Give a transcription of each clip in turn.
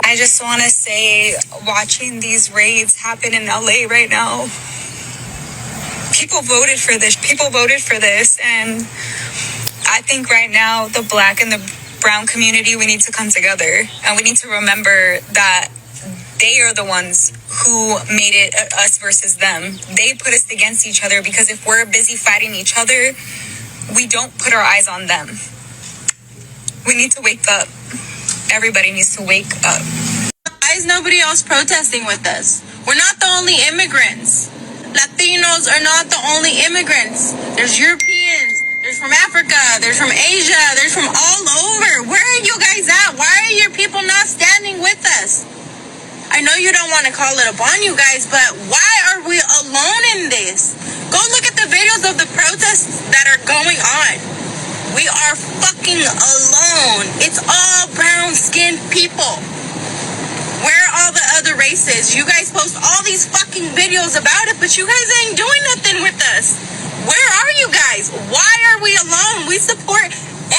I just want to say, watching these raids happen in LA right now, people voted for this. And I think right now, the Black and the brown community, we need to come together. And we need to remember that they are the ones who made it us versus them. They put us against each other, because if we're busy fighting each other, we don't put our eyes on them. We need to wake up. Everybody needs to wake up. Why is nobody else protesting with us? We're not the only immigrants. Latinos are not the only immigrants. There's Europeans, there's from Africa, there's from Asia, there's from all over. Where are you guys at? Why are your people not standing with us? I know you don't want to call it upon you guys, but why are we alone in this? Go look at the videos of the protests that are going on. We are fucking alone. It's all brown-skinned people. Where are all the other races? You guys post all these fucking videos about it, but you guys ain't doing nothing with us. Where are you guys? Why are we alone? We support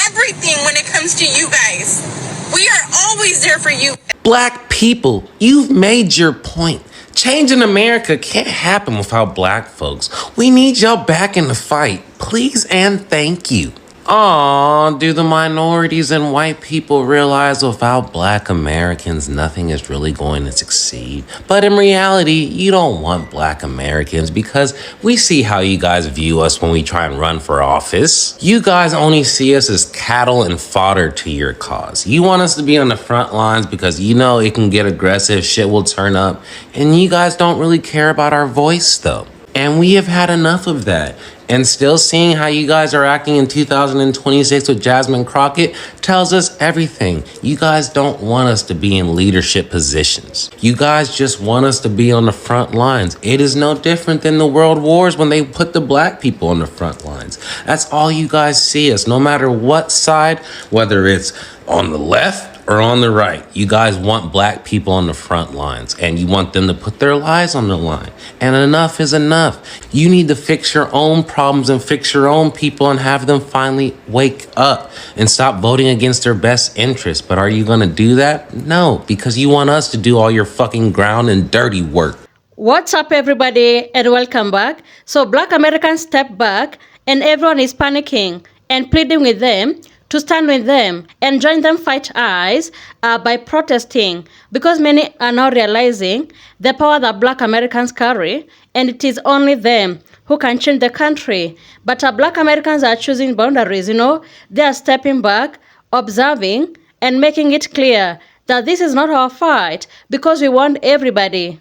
everything when it comes to you guys. We are always there for you. Black people, you've made your point. Change in America can't happen without black folks. We need y'all back in the fight. Please and thank you. Aw, do the minorities and white people realize without black Americans, nothing is really going to succeed? But in reality, you don't want black Americans, because we see how you guys view us when we try and run for office. You guys only see us as cattle and fodder to your cause. You want us to be on the front lines because you know it can get aggressive, shit will turn up, and you guys don't really care about our voice though. And we have had enough of that. And still seeing how you guys are acting in 2026 with Jasmine Crockett tells us everything. You guys don't want us to be in leadership positions. You guys just want us to be on the front lines. It is no different than the world wars when they put the black people on the front lines. That's all you guys see us, no matter what side, whether it's on the left or on the right. You guys want black people on the front lines, and you want them to put their lives on the line. And enough is enough. You need to fix your own problems and fix your own people and have them finally wake up and stop voting against their best interests. But are you going to do that? No, because you want us to do all your fucking ground and dirty work. What's up, everybody, and welcome back. So Black Americans step back, and everyone is panicking and pleading with them to stand with them and join them fight ICE by protesting, because many are now realizing the power that Black Americans carry, and it is only them who can change the country. But Black Americans are choosing boundaries, They are stepping back, observing, and making it clear that this is not our fight, because we want everybody.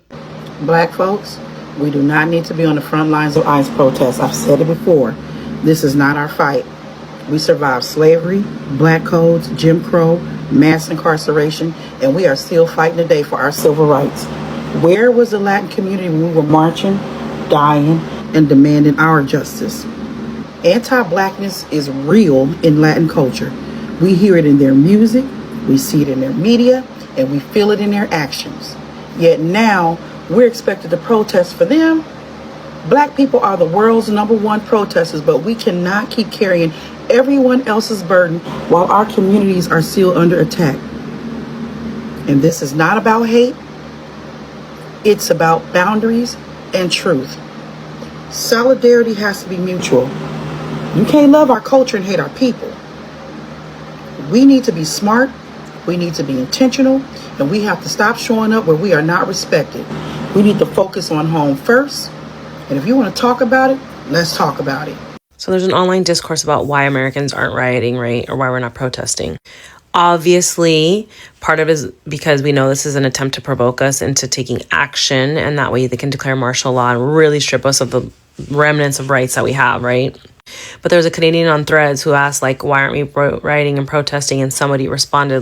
Black folks, we do not need to be on the front lines of ICE protests. I've said it before. This is not our fight. We survived slavery, black codes, Jim Crow, mass incarceration, and we are still fighting today for our civil rights. Where was the Latin community when we were marching, dying, and demanding our justice? Anti-blackness is real in Latin culture. We hear it in their music, we see it in their media, and we feel it in their actions. Yet now, we're expected to protest for them. Black people are the world's #1 protesters, but we cannot keep carrying everyone else's burden while our communities are still under attack. And this is not about hate. It's about boundaries and truth. Solidarity has to be mutual. You can't love our culture and hate our people. We need to be smart. We need to be intentional. And we have to stop showing up where we are not respected. We need to focus on home first. And if you want to talk about it, let's talk about it. So there's an online discourse about why Americans aren't rioting, right? Or why we're not protesting. Obviously, part of it is because we know this is an attempt to provoke us into taking action. And that way they can declare martial law and really strip us of the remnants of rights that we have, right? But there was a Canadian on Threads who asked, why aren't we rioting and protesting? And somebody responded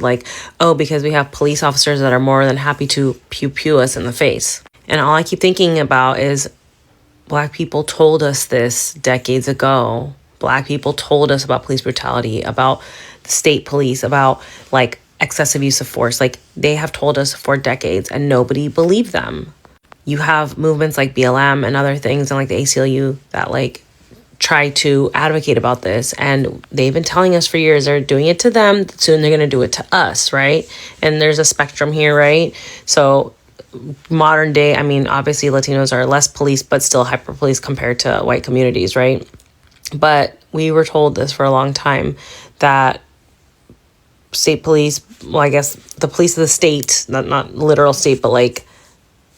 because we have police officers that are more than happy to pew us in the face. And all I keep thinking about is Black people told us this decades ago. Black people told us about police brutality, about the state police, about excessive use of force. They have told us for decades and nobody believed them. You have movements like BLM and other things and the ACLU that try to advocate about this, and they've been telling us for years they're doing it to them, soon they're going to do it to us, right? And there's a spectrum here, right? So modern day, I mean, obviously Latinos are less policed but still hyper policed compared to white communities, right? But we were told this for a long time, that state police, well, I guess the police of the state, not literal state, but like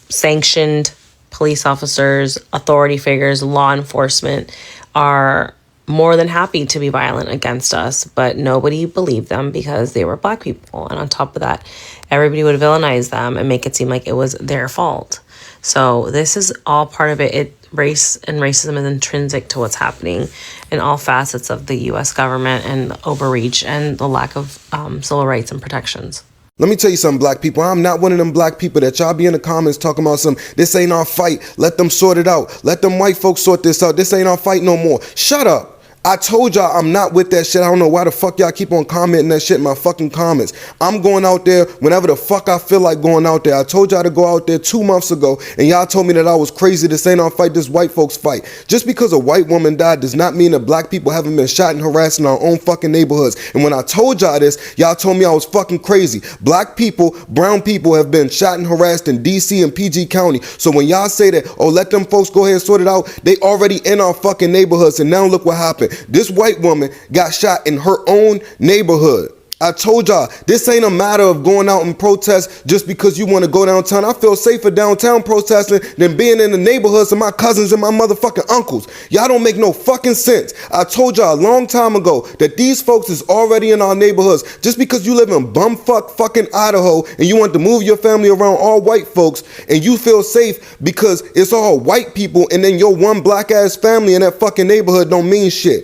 sanctioned police officers, authority figures, law enforcement, are more than happy to be violent against us, but nobody believed them because they were Black people. And on top of that, everybody would villainize them and make it seem like it was their fault. So this is all part of it. Race and racism is intrinsic to what's happening in all facets of the U.S. government and the overreach and the lack of civil rights and protections. Let me tell you something, black people. I'm not one of them black people that y'all be in the comments talking about this ain't our fight. Let them sort it out. Let them white folks sort this out. This ain't our fight no more. Shut up. I told y'all I'm not with that shit. I don't know why the fuck y'all keep on commenting that shit in my fucking comments. I'm going out there whenever the fuck I feel like going out there. I told y'all to go out there 2 months ago, and y'all told me that I was crazy. This ain't our fight, this white folks fight. Just because a white woman died does not mean that black people haven't been shot and harassed in our own fucking neighborhoods. And when I told y'all this, y'all told me I was fucking crazy. Black people, brown people have been shot and harassed in DC and PG County. So when y'all say that, oh, let them folks go ahead and sort it out, they already in our fucking neighborhoods. And now look what happened. This white woman got shot in her own neighborhood. I told y'all, this ain't a matter of going out and protest just because you want to go downtown. I feel safer downtown protesting than being in the neighborhoods of my cousins and my motherfucking uncles. Y'all don't make no fucking sense. I told y'all a long time ago that these folks is already in our neighborhoods. Just because you live in bumfuck fucking Idaho and you want to move your family around all white folks and you feel safe because it's all white people and then your one black ass family in that fucking neighborhood don't mean shit.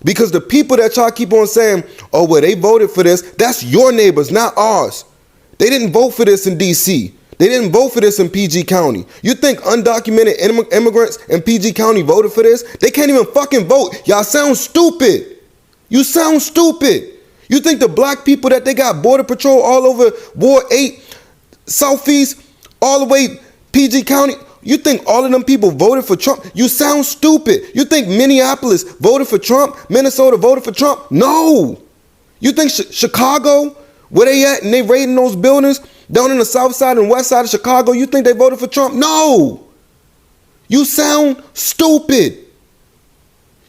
Because the people that y'all keep on saying, oh, well, they voted for this, that's your neighbors, not ours. They didn't vote for this in DC. They didn't vote for this in PG County. You think undocumented immigrants in PG County voted for this? They can't even fucking vote. Y'all sound stupid. You sound stupid. You think the black people that they got Border Patrol all over Ward 8, Southeast, all the way PG County, you think all of them people voted for Trump? You sound stupid. You think Minneapolis voted for Trump? Minnesota voted for Trump? No. You think Chicago, where they at and they raiding those buildings down in the south side and west side of Chicago, you think they voted for Trump? No. You sound stupid.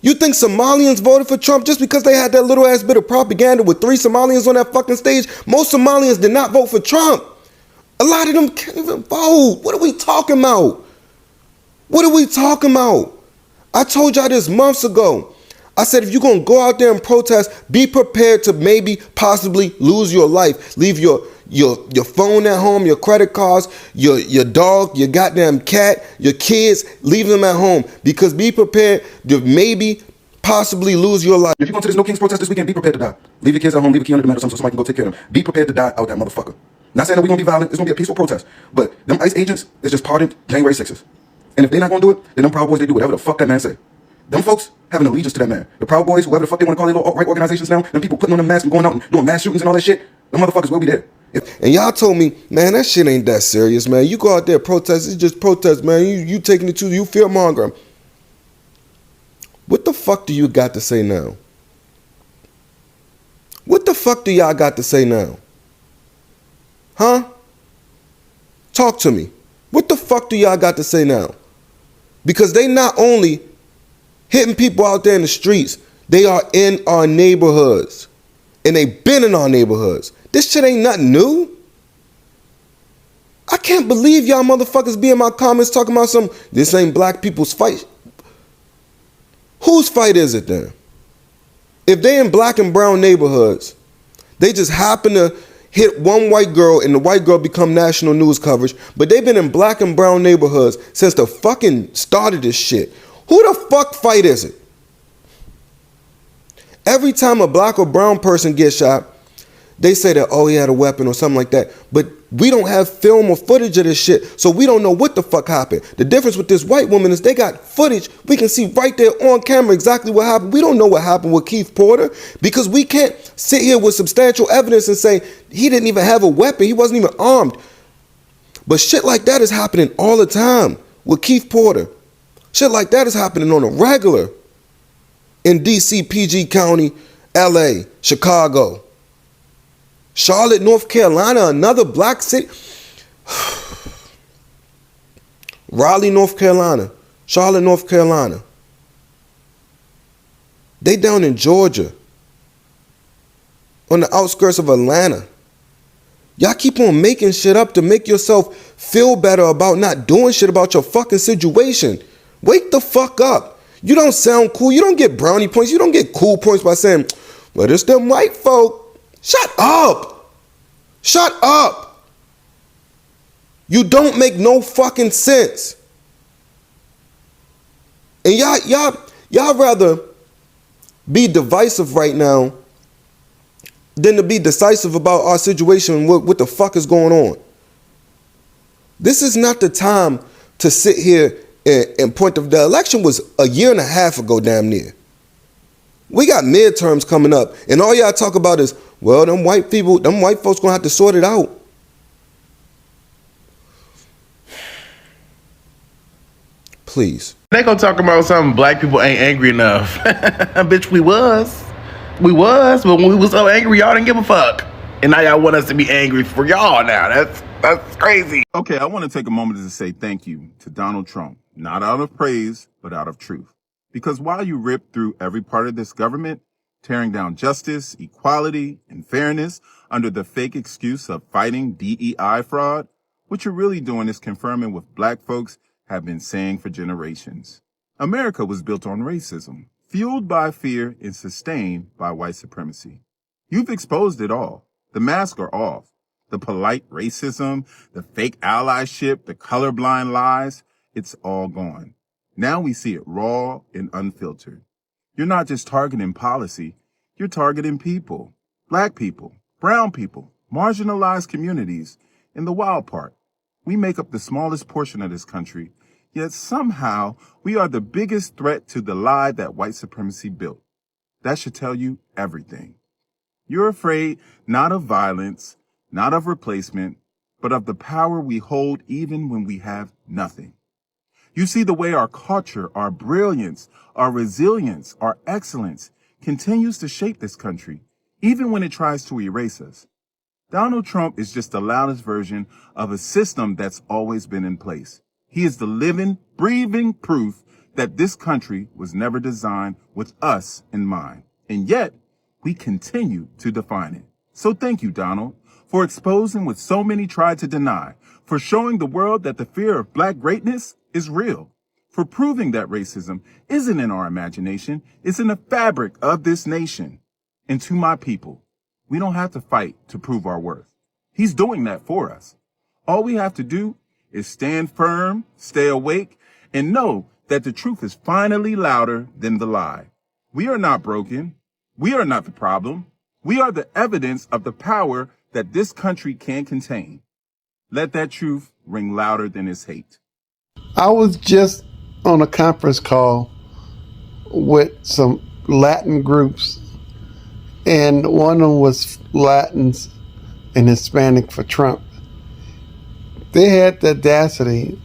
You think Somalians voted for Trump just because they had that little ass bit of propaganda with 3 Somalians on that fucking stage? Most Somalians did not vote for Trump. A lot of them can't even vote. What are we talking about? What are we talking about? I told y'all this months ago. I said, if you're going to go out there and protest, be prepared to maybe possibly lose your life. Leave your phone at home, your credit cards, your dog, your goddamn cat, your kids, leave them at home. Because be prepared to maybe possibly lose your life. If you're going to this No Kings protest this weekend, be prepared to die. Leave your kids at home, leave a key under the mat or something so somebody can go take care of them. Be prepared to die out that motherfucker. Not saying that we're going to be violent. It's going to be a peaceful protest. But them ICE agents is just pardoned January 6th. And if they're not going to do it, then them Proud Boys, they do whatever the fuck that man say. Them folks have an allegiance to that man. The Proud Boys, whoever the fuck they want to call their little right organizations now, them people putting on them masks and going out and doing mass shootings and all that shit, them motherfuckers will be there. And y'all told me, man, that shit ain't that serious, man. You go out there protest, it's just protest, man. You taking it to, you fear monger. What the fuck do you got to say now? What the fuck do y'all got to say now? Huh? Talk to me. What the fuck do y'all got to say now? Because they not only hitting people out there in the streets, they are in our neighborhoods. And they been in our neighborhoods. This shit ain't nothing new. I can't believe y'all motherfuckers be in my comments talking about this ain't black people's fight. Whose fight is it then? If they in black and brown neighborhoods, they just happen to hit one white girl and the white girl become national news coverage, but they've been in black and brown neighborhoods since the fucking start of this shit. Who the fuck fight is it? Every time a black or brown person gets shot, they say that, oh, he had a weapon or something like that. But we don't have film or footage of this shit, so we don't know what the fuck happened. The difference with this white woman is they got footage. We can see right there on camera exactly what happened. We don't know what happened with Keith Porter because we can't sit here with substantial evidence and say he didn't even have a weapon. He wasn't even armed. But shit like that is happening all the time with Keith Porter. Shit like that is happening on a regular. in DC, PG County, LA, Chicago, Charlotte, North Carolina, another black city. Raleigh, North Carolina, Charlotte, North Carolina. They down in Georgia, on the outskirts of Atlanta. Y'all keep on making shit up to make yourself feel better about not doing shit about your fucking situation. Wake the fuck up. You don't sound cool. You don't get brownie points. You don't get cool points by saying, well, it's them white folk. Shut up. Shut up. You don't make no fucking sense. And y'all rather be divisive right now than to be decisive about our situation and what the fuck is going on. This is not the time to sit here and point of the election was a year and a half ago, damn near. We got midterms coming up, and all y'all talk about is, well, them white folks gonna have to sort it out. Please. They gonna talk about something black people ain't angry enough. Bitch, we was, but when we was so angry, y'all didn't give a fuck. And now y'all want us to be angry for y'all now. That's crazy. Okay, I want to take a moment to say thank you to Donald Trump, not out of praise, but out of truth. Because while you rip through every part of this government, tearing down justice, equality, and fairness under the fake excuse of fighting DEI fraud, what you're really doing is confirming what black folks have been saying for generations. America was built on racism, fueled by fear and sustained by white supremacy. You've exposed it all. The masks are off. The polite racism, the fake allyship, the colorblind lies, it's all gone. Now we see it raw and unfiltered. You're not just targeting policy, you're targeting people. Black people, brown people, marginalized communities. And the wild part, we make up the smallest portion of this country, yet somehow we are the biggest threat to the lie that white supremacy built. That should tell you everything. You're afraid not of violence, not of replacement, but of the power we hold even when we have nothing. You see the way our culture, our brilliance, our resilience, our excellence continues to shape this country, even when it tries to erase us. Donald Trump is just the loudest version of a system that's always been in place. He is the living, breathing proof that this country was never designed with us in mind. And yet, we continue to define it. So thank you, Donald, for exposing what so many tried to deny, for showing the world that the fear of black greatness is real, for proving that racism isn't in our imagination, it's in the fabric of this nation. And to my people, we don't have to fight to prove our worth. He's doing that for us. All we have to do is stand firm, stay awake, and know that the truth is finally louder than the lie. We are not broken. We are not the problem. We are the evidence of the power that this country can contain. Let that truth ring louder than its hate. I was just on a conference call with some Latin groups, and one of them was Latins and Hispanic for Trump. They had the audacity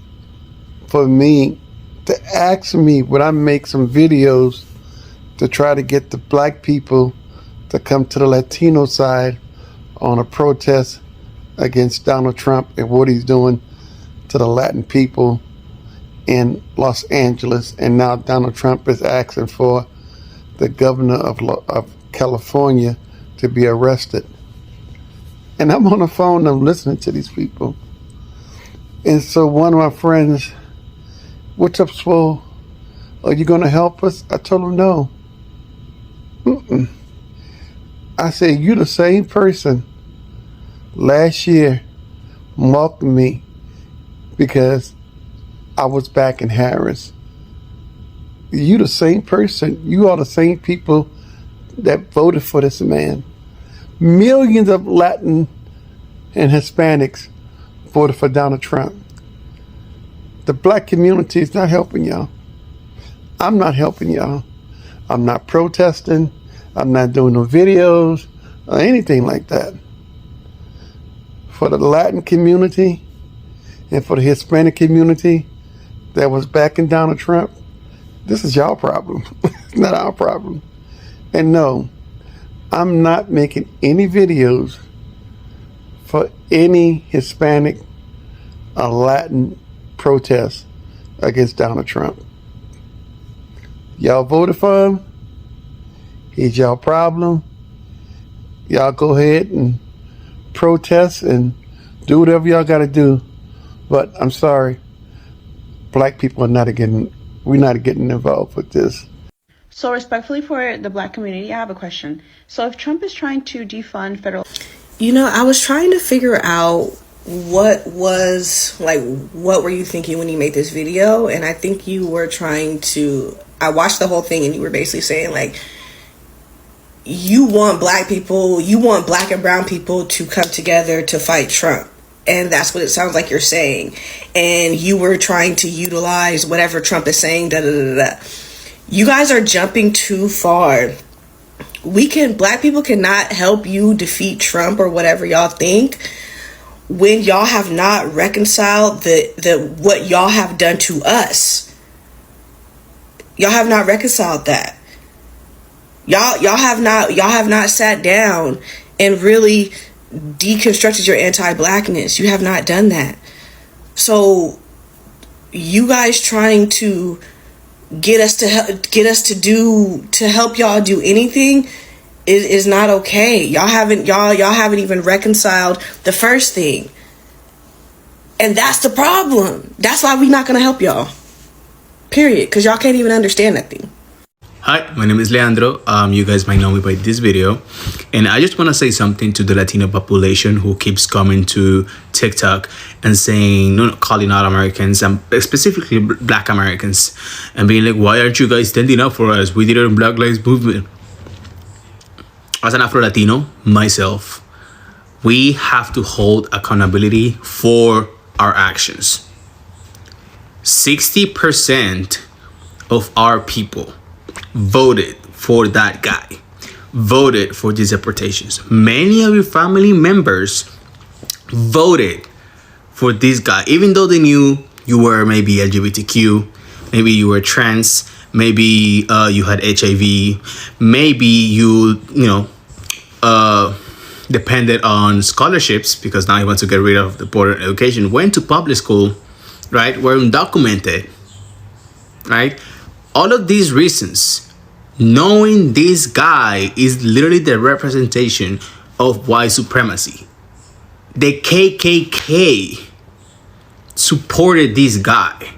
for me to ask me would I make some videos to try to get the black people to come to the Latino side on a protest against Donald Trump and what he's doing to the Latin people in Los Angeles. And now Donald Trump is asking for the governor of California to be arrested. And I'm on the phone, I'm listening to these people. And so one of my friends, what's up, Swole? Are you going to help us? I told him no. I said, you the same person last year mocked me because I was back in Harris. You the same person. You are the same people that voted for this man. Millions of Latin and Hispanics voted for Donald Trump. The black community is not helping y'all. I'm not helping y'all. I'm not protesting. I'm not doing no videos or anything like that. For the Latin community and for the Hispanic community that was backing Donald Trump, this is y'all problem. It's not our problem. And no, I'm not making any videos for any Hispanic or Latin protests against Donald Trump. Y'all voted for him. He's y'all problem. Y'all go ahead and protest and do whatever y'all got to do. But I'm sorry, black people we're not getting involved with this. So respectfully for the black community, I have a question. So if Trump is trying to defund federal... I was trying to figure out what were you thinking when you made this video? And I think you were I watched the whole thing and you were basically saying you want black and brown people to come together to fight Trump. And that's what it sounds like you're saying. And you were trying to utilize whatever Trump is saying, You guys are jumping too far. Black people cannot help you defeat Trump or whatever y'all think when y'all have not reconciled what y'all have done to us. Y'all have not reconciled that. Y'all have not sat down and really deconstructed your anti-blackness. You have not done that. So you guys trying to get us to help y'all do anything is not okay. Y'all haven't even reconciled the first thing. And that's the problem. That's why we're not gonna help y'all. Period. Because y'all can't even understand that thing. Hi, my name is Leandro. You guys might know me by this video. And I just want to say something to the Latino population who keeps coming to TikTok and saying, calling out Americans, and specifically Black Americans, and being like, why aren't you guys standing up for us? We did it in Black Lives Movement. As an Afro-Latino, myself, we have to hold accountability for our actions. 60% of our people voted for that guy, voted for these deportations. Many of your family members voted for this guy, even though they knew you were maybe LGBTQ, maybe you were trans, maybe you had HIV, maybe you depended on scholarships because now you want to get rid of the border education, went to public school, right, were undocumented, right? All of these reasons, knowing this guy is literally the representation of white supremacy. The KKK supported this guy.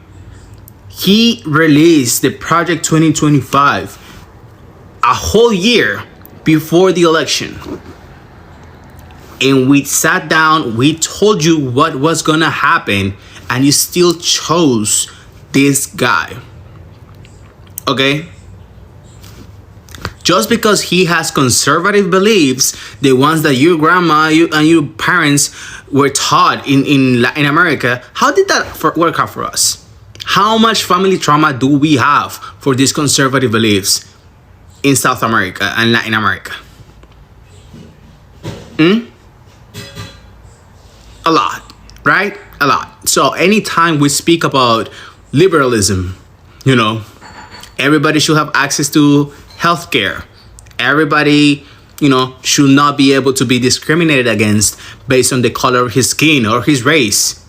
He released the Project 2025 a whole year before the election. And we sat down, we told you what was gonna happen, and you still chose this guy. Okay? Just because he has conservative beliefs, the ones that your grandma and your parents were taught in Latin America, how did that work out for us? How much family trauma do we have for these conservative beliefs in South America and Latin America? A lot, right? A lot. So anytime we speak about liberalism, everybody should have access to healthcare. Everybody, should not be able to be discriminated against based on the color of his skin or his race,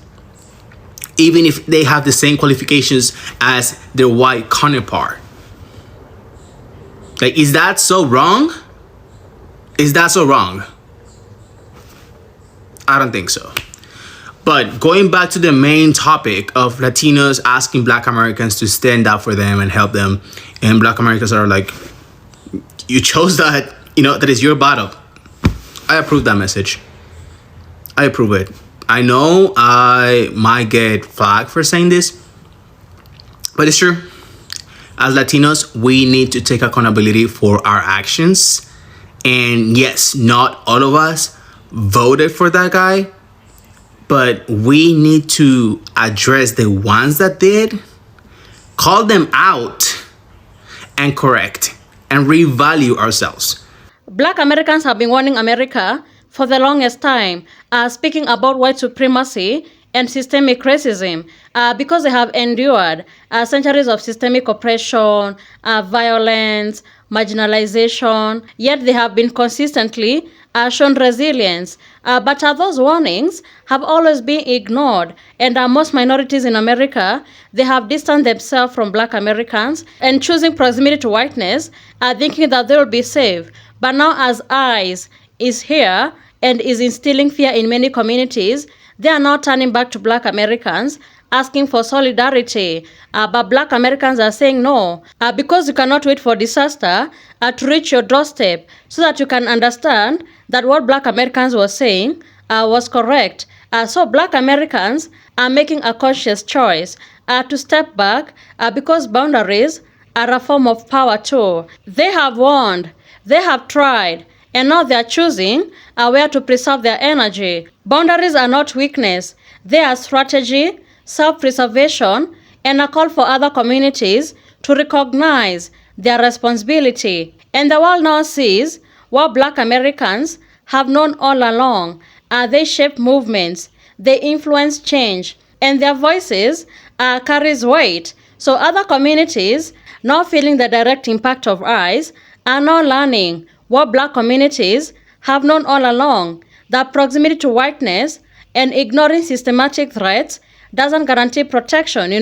even if they have the same qualifications as their white counterpart. Is that so wrong? Is that so wrong? I don't think so. But going back to the main topic of Latinos asking Black Americans to stand up for them and help them, and Black Americans are like, you chose that, that is your battle. I approve that message. I approve it. I know I might get flagged for saying this, but it's true. As Latinos, we need to take accountability for our actions. And yes, not all of us voted for that guy, but we need to address the ones that did, call them out, and correct, and revalue ourselves. Black Americans have been warning America for the longest time, speaking about white supremacy and systemic racism because they have endured centuries of systemic oppression, violence, marginalization, yet they have been consistently shown resilience. But those warnings have always been ignored, and most minorities in America, they have distanced themselves from Black Americans and choosing proximity to whiteness, thinking that they will be safe. But now as ICE is here and is instilling fear in many communities, they are now turning back to Black Americans, asking for solidarity. But Black Americans are saying no, because you cannot wait for disaster to reach your doorstep so that you can understand that what Black Americans were saying was correct. So Black Americans are making a conscious choice to step back because boundaries are a form of power too. They have warned, they have tried, and now they are choosing where to preserve their energy. Boundaries are not weakness. They are strategy, self-preservation, and a call for other communities to recognize their responsibility. And the world now sees what Black Americans have known all along. They shape movements, they influence change, and their voices carries weight. So other communities, now feeling the direct impact of ICE, are now learning what Black communities have known all along, that proximity to whiteness and ignoring systematic threats doesn't guarantee protection,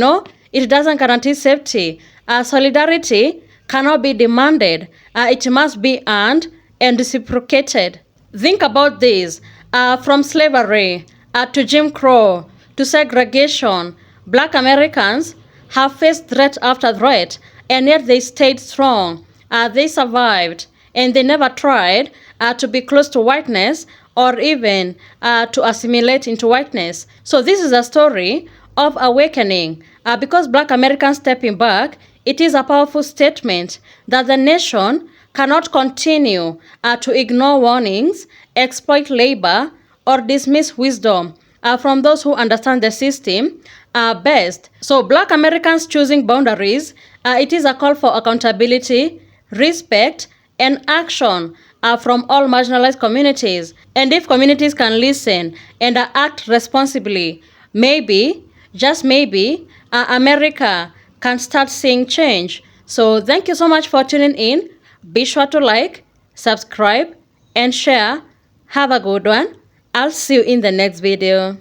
It doesn't guarantee safety. Solidarity cannot be demanded. It must be earned and reciprocated. Think about this. From slavery to Jim Crow to segregation, Black Americans have faced threat after threat, and yet they stayed strong. They survived, and they never tried to be close to whiteness or even to assimilate into whiteness. So this is a story of awakening. Because Black Americans stepping back, it is a powerful statement that the nation cannot continue to ignore warnings, exploit labor, or dismiss wisdom from those who understand the system best. So Black Americans choosing boundaries, it is a call for accountability, respect, and action from all marginalized communities. And if communities can listen and act responsibly, maybe, just maybe, America can start seeing change. So thank you so much for tuning in. Be sure to like, subscribe, and share. Have a good one. I'll see you in the next video.